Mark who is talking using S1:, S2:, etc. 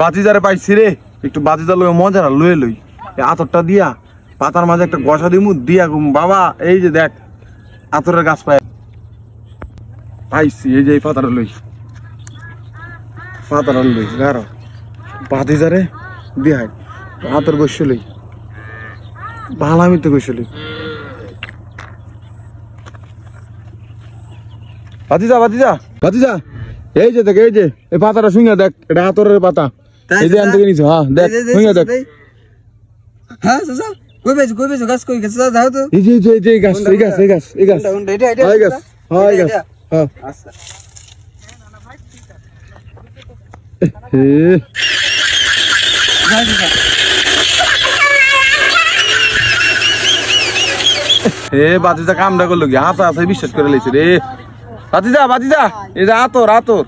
S1: বাতিজারে পাইছি রে, একটু বাতিজার লই মজা না লয়ে লই। আতরটা দিয়া পাতার মাঝে একটা গসা দিমু দিয়া বাবা এই যে দেখ আতরের গাছ পাইছি। এই যে এই পাতাটা লই, পাতাটা লই গারো বাতিজারে দিহাই আতর গসে লই, ভালো আমি তো গসে লই। বাতিজা বাতিজা বাতিজা এই যে দেখ, এই যে এই পাতাটা শুনে দেখ, এটা আতরের পাতা। এই যে আনতে নিছ, হ্যাঁ দেখ শুনে দেখ।
S2: হ্যাঁ চাচা কই বেজ গাছ কই গেছে দাও তো।
S1: এই যে এই যে গাছ, এই গাছ এই গাছ এই গাছ
S2: এটা
S1: এই গাছ, হ্যাঁ এই গাছ, হ্যাঁ
S2: আচ্ছা
S1: বাতিজা কামটা করলো কি হাসা হাসা বিশ্বাস করে লাইছে রে। বাতিজা বাতিজা এই যে আতর আতর